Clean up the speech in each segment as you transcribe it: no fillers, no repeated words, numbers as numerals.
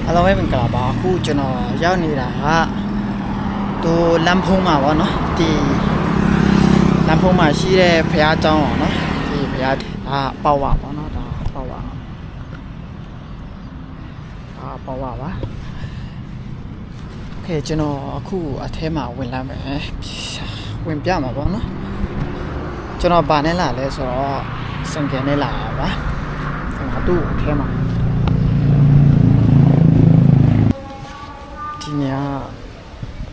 အားလုံးပဲမင်္ဂလာပါအခုကျွန်တော်ရောက်နေတာကသူလမ်းဖုံးမှာပေါ့နော်ဒီလမ်းဖုံးမှာရှိတဲ့ဘုရားကျောင်းပေါ့နော်ဒီဘုရားဒါပေါ့ဝါပေါ့နော်ဒါပေါ့ဝါပေါ့ဝါပါကျွန်တော်အခုအထဲမှာဝင်လာမယ်ဝင်ပြမှာပေါ့နော်ကျွန်တော်ဗာနဲ့လာလဲဆိုတော့စံကယ်နဲ့လာပါကျွန်တော်သူ့အထဲမှာဒီည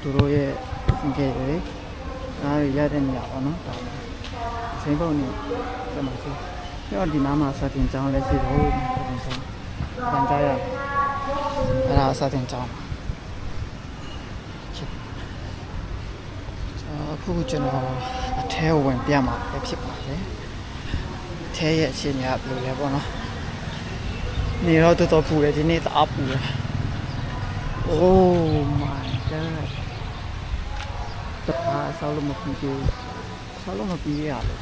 သူတို့ရဲ့စံကယ်တွေအားရတဲ့နေရာပေါ့နော်ဒါစိမ့်ပုံနဲ့ကျွန်တော်ဆိုရောဒီနားမှာစတင်ကြောင်းလဲရှိတော့စတင်ကြောင်းဗန်ကြရအဲ့ဒါစတင်ကြောင်းအခုကျွန်တော်အထဲဝင်ပြမှာပဲဖြစ်ပါတယ်အထဲရဲ့အခြေအနေကဘယ်လိုလဲပေါ့နော်နေတော့တော်တော်ပူတယ်ဒီနေ့တအားပူတယ် Oh my god တခါဆောက်လို့မပြီးဘူးဆောက်လို့မပြီးရလို့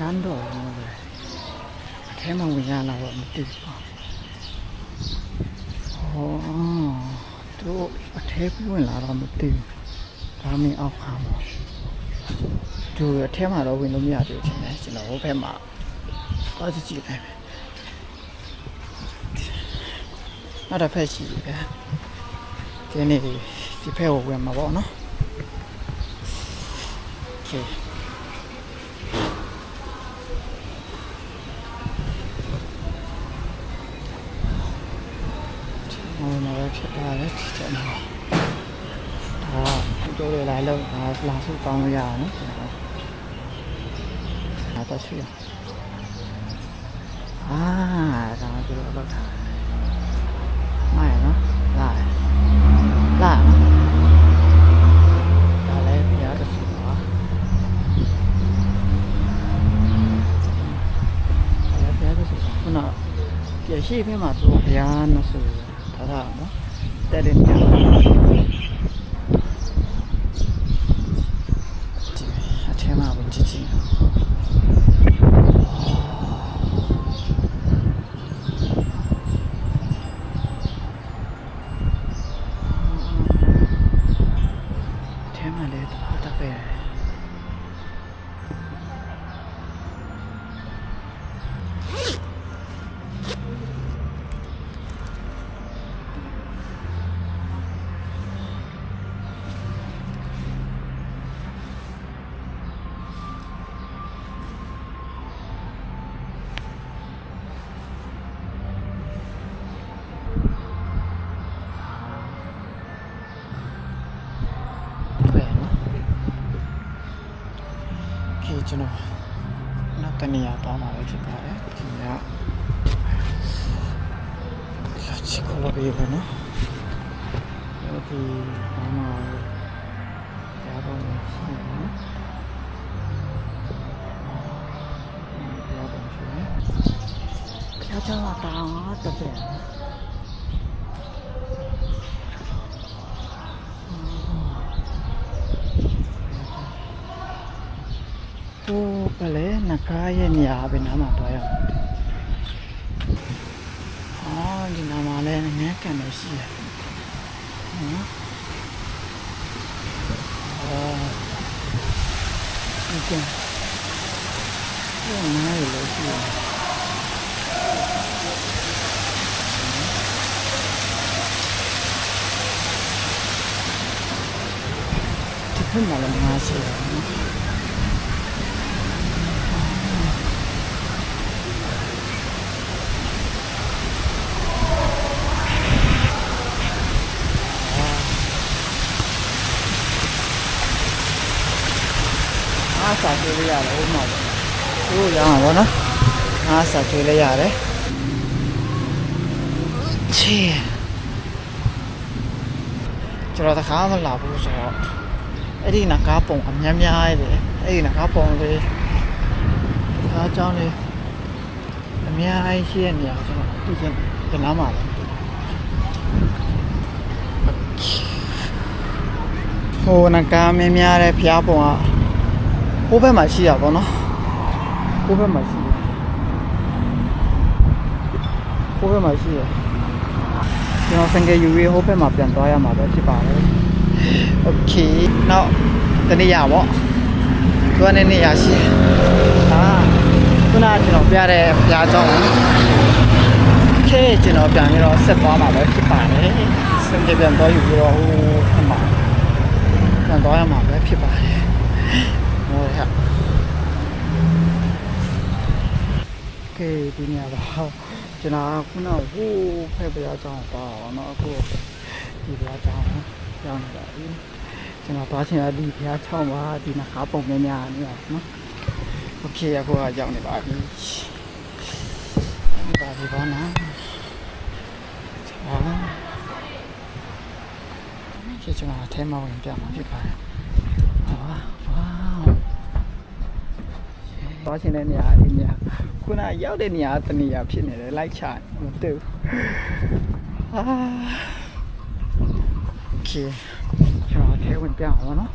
နန်းတော်လေအထဲမှာဝင်ရလာတော့မသိဘူးသူအထဲဝင်လာတော့မသိဘူးဒါမင်းအောက်ခါမှာသူအထဲမှာတော့ဝင်လို့မရသေးဘူးချင်းတယ်ကျွန်တော်ဟိုဘက်မှာသွားကြည့်လိုက်မယ်နောက်တစ်ဖက်ရှိတယ်ဒီနေ့ဒီဖက်ကိုဝင်မှာပေါ့နော်โอเคဖြစ်တာလေကျွန်တော်တို့လည်းလိုက်လို့လာစုကောင်းလို့ရအောင်နော်ကျွန်တော်တော့ရှိရဒါတို့လောက်တာမိုင်နော်လာနော်ဒါလည်းပြရတဲ့စုပါလည်းပြရတဲ့စုခုနပြရှိဖေးမှာသူဘုရားနော်စုဒါနော်တဲ့တယ်ညအထဲမှာဝင်ကြည့်ထဲမှာလည်းတော့တပည့်ကျွန်တော်နောက်တနေရာတောင်းมาပဲဖြစ်ပါတယ်ဒီကချီကိုလိုဘေးပဲနော်ဒီဘာမှကြားတော့မရှိဘူးနော်ကြားတော့ရှိတယ်ကြားချတာတောင်းတော့တယ်ဘယ်လဲနဂါရဲ့နေရာပဲနားမှာတွားရအောင်ဒီနားမှာလည်းနည်းကန်နေရှိတယ်နော်ဒီကနားရလို့ရှိတယ်ဒီဖက်မှာလည်းငါရှိတယ်နော်စာကျွေးလေးရတယ်ဟုတ်မှာပေါ့သူ့ရအောင်ပေါ့နော်စာကျွေးလေးရတယ်ချေကျွန်တော်တခါမှလာဘူးဆိုတော့အဲ့ဒီနဂါပုံအများများရတယ်အဲ့ဒီနဂါပုံလေးဒါကြောင့်လေအများကြီးရှိတဲ့နေရာကျွန်တော် จะน้ำมาแล้วโหนักการไม่มีอะไรพยาบาลโอ้เป็นมาชีอ่ะป่ะเนาะโอ้เป็นมาชีโอ้เป็นมาชีอ่ะကျွန်တော်စံကေယူရေးဟိုဘက်မှာပြန်သွားရမှာပဲဖြစ်ပါတယ်โอเคနောက်တနေ့ရပါသူကနေ့ရရှိဒါခုနကျွန်တော်ပြတဲ့ပြားကြောင်းခေကျွန်တော်ပြန်ပြီးတော့ဆက်သွားမှာပဲဖြစ်ပါတယ်စံကေပြန်သွားယူပြီးတော့ဟိုဘက်မှာပြန်သွားရမှာပဲဖြစ်ပါတယ်ဟိုရโอเคဒီနေ့တော့ကျွန်တော်ခုနဟိုဖက်ပြားကြောင်းပါတော့เนาะအခုဒီပြားကြောင်းရောက်နေပါပြီကျွန်တော်သွားချင်တာဒီပြားချောင်းပါဒီနခါပုံများများနေပါเนาะโอเคအခုကရောက်နေပါပြီဒီပါဒီပါနော်ကျွန်တော်အထဲမှာဝင်ပြမှာဖြစ်ပါတယ်သွားချင်တဲ့နေရာဒီနေရာခုနရောက်တဲ့နေရာတနေရာဖြစ်နေတယ်လိုက်ချမတူโอเคကျွန်တော်ထဲဝင်ပြအောင်နော်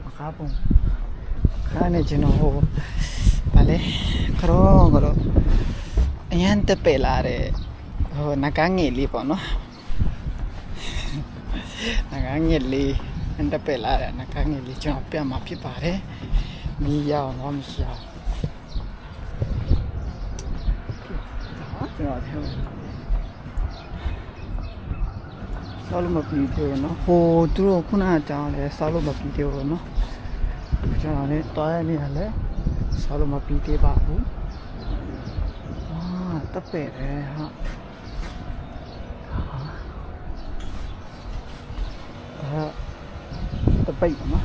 အခါပုံခါနေကျွန်တော်ဟိုဗာလေခရောအရန်တက်ပယ်လာတဲ့ဟိုနကငယ်လေးပေါ့နော်နကငယ်လေးအန်တက်ပယ်လာတဲ့နကငယ်လေးကျွန်တော်ပြမှာဖြစ်ပါတယ်မီးရအောင်တော့မရှိအောင်ကျွန်တော်ထဲဆောလို့မပြီးသေးဘူးနော်ဟိုသူတို့ခုနကကြောင်းလဲဆောလို့မပြီးသေးဘူးနော်ကျွန်တော်လည်းတွားရနေရလဲဆောလို့မပြီးသေးပါဘူးတက်ပယ်တယ်ဟာတပိတ်နော်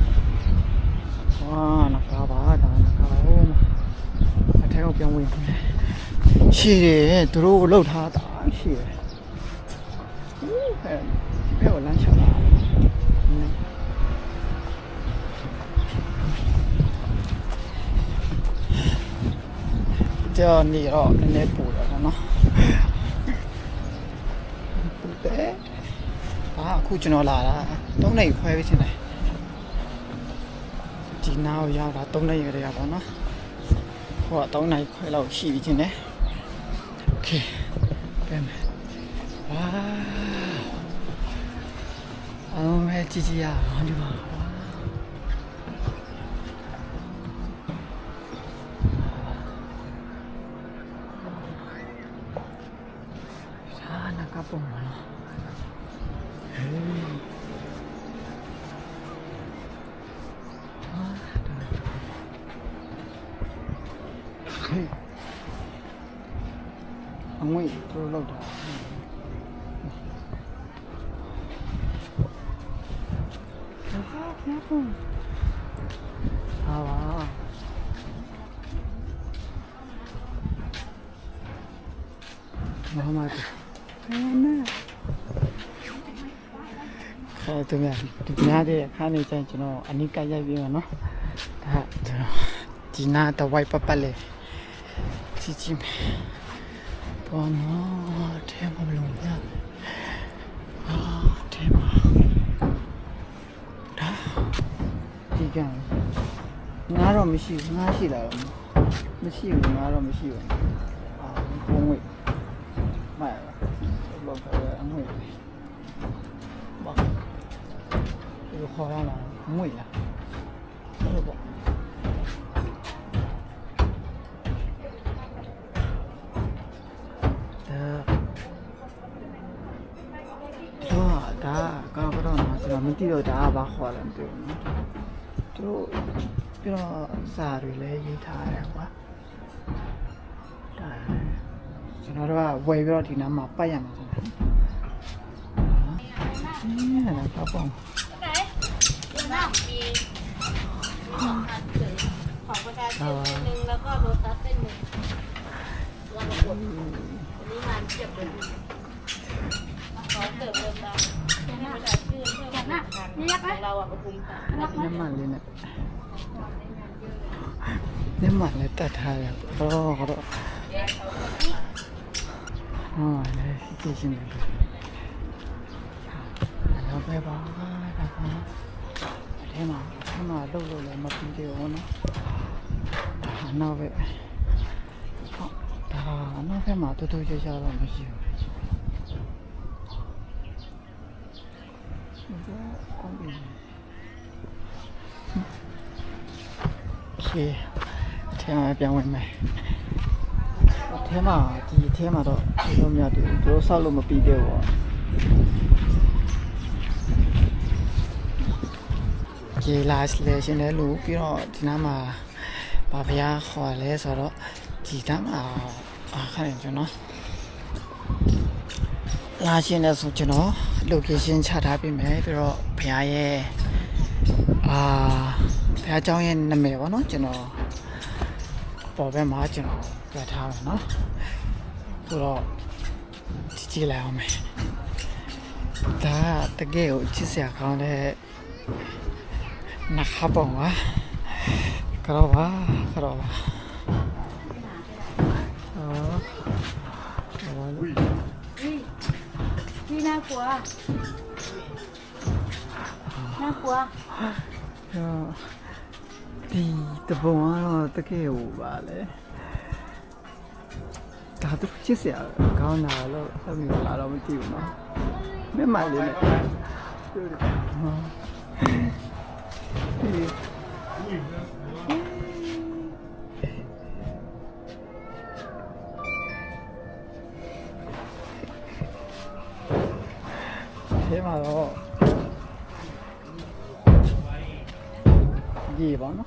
ဝါနကားပါဒါနကားဟိုအထက်ကိုပြောင်းဝင်ရှိတယ်သူတို့လှုပ်ထားတာရှိတယ်ဒီဘက်ကိုလမ်းချလာကြော်နေတော့နည်းနည်းပူတော့နော်ပူတယ်ဘာအခုကျွန်တော်လာတာ3နှစ်ခွဲပြီးချင်းတယ်ဒီနားကိုရောက်တာ3နှစ်ရရပါတော့ဟိုက3နှစ်ခွဲလောက်ရှိပြီးချင်းတယ်โอเคပြန်မယ်ဝါအောင်ပဲကြည့်ကြရအောင်ဒီမှာကပုံမလားဟေးအငွေ့တို့လောက်တာဟာပါမမတ်သူများတဲ့ခါနေကျရင်ကျွန်တော်အနိကရိုက်ပြီးတော့နော်ဒါဒီနာတဝိုက်ပပလေးကြည့်မယ်ဘောနော်ထဲမှာလုံးရထဲမှာဒါဒီကငါတော့မရှိဘူးငါရှိလာတော့မရှိဘူးငါတော့မရှိဘူးဘုံဝိတ်မိုက်လောက်တော့အငွေ့ဘာဒီခေါ်ရမှာငွေ့လားဟုတ်ပါဒါကတော့ကျွန်တော်မသိတော့ဒါကဘာခေါ်လဲမသိဘူးနော်သူတို့ပြီးတော့စာတွေလည်းရေးထားတယ်ကွာဒါကျွန်တော်တို့ကဝယ်ပြီးတော့ဒီနားမှာပတ်ရမှာဆိုတော့ဒါကပေါ့ของประชาชนหนึ่งแล้วก็โรตัสหนึ่งตัวประกวดอันนี้งานเก็บเลยขอเติมเติมได้ประชาชื่นเพิ่ม นี่ยักษ์ไหม เราอะปทุมธานี မျက်မှန်လေးနဲ့မျက်မှန်လေးတတ်ထားတယ်တော့တော့လည်းကြည့်ရှင်းနေတယ်တော့ပဲပါဒါကအထဲမှာလှုပ်လို့လည်းမပြီးသေးဘူးနော်နောက်ပဲဒါနောက်ဘက်မှာတူတူချာချာတော့မရှိဘူးโอเคအထဲမှာပြန်ဝင်မယ်အထဲမှာဒီအထဲမှာတော့ဒီလိုများတူသူတို့ဆောက်လို့မပြီးသေးဘူးပေါ့ကျေလာလေရှင်လည်းလို့ပြီးတော့ဒီနားမှာဘာဖျားခေါ်လဲဆိုတော့ဒီတမ်းမှာခဏကျွန်တော်လာရှင်လည်းဆိုကျွန်တော် location ချထားပေးမယ်ပြီးတော့ဖျားရဲ့ဖျားเจ้าရဲ့နာမည်ပေါ့နော်ကျွန်တော်ပေါ်ဘက်မှာကျွန်တော်ပြထားမယ်နော်ဆိုတော့ကြည့်လိုက်အောင်မယ်ဒါတကယ်ကိုချစ်စရာကောင်းတဲ့นักขับบอกว่าก็รอว่านี่น่ากลัวดีแต่ผมว่าตะเกียบว่าเลยဒါသူချစ်စရာကောင်းတာလို့အဲ့လိုလာတော့မကြည့်ဘူးနော်မျက်မှန်လေးနဲ့thế mà rồi gì bọn nó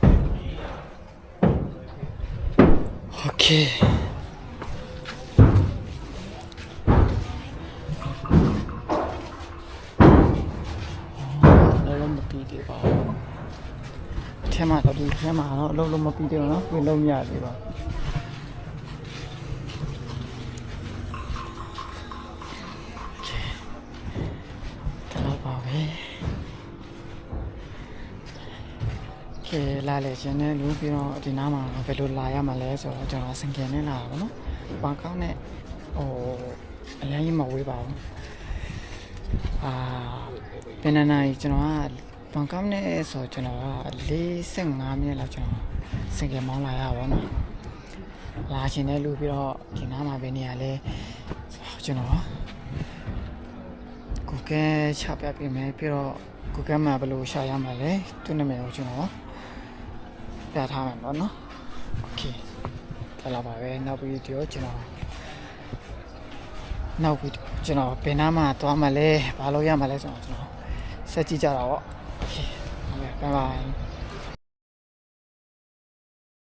ok đây là một tí để vào thế mà nó đi thế mà nó lâu lâu một tí để nó quên lâu nhà để vàoလာလေရှင်နဲ့လူပြီးတော့ဒီနားမှာဘယ်လိုလာရမှာလဲဆိုတော့ကျွန်တော်စင်ကြယ်နဲ့လာတာပေါ့နော်။ဘာကောင်းနဲ့ဟိုအရင်ကြီးမဝေးပါဘူး။ပြန်နေကျွန်တော်ကဘာကောင်းနဲ့ဆိုကျွန်တော်က45မိနစ်လောက်ကျွန်တော်စင်ကြယ်မောင်းလာရပါတော့နော်။လာရှင်နဲ့လူပြီးတော့ဒီနားမှာပဲနေရလဲကျွန်တော်ကိုကဲချပြပေးမယ်ပြီးတော့ကိုကဲမှာဘယ်လိုရှာရမှာလဲသူ့နာမည်ကိုကျွန်တော်ပြထားမှာပေါ့နော်โอเคဒါလာပါပဲနောက်ဗီဒီယိုကျွန်တော်ဘယ်နားမှာသွားမှာလဲဘာလို့ရမှာလဲဆိုတော့ကျွန်တော်ဆက်ကြည့်ကြတာပေါ့โอเคဟုတ်ကဲ့ဘိုင်ဘိုင်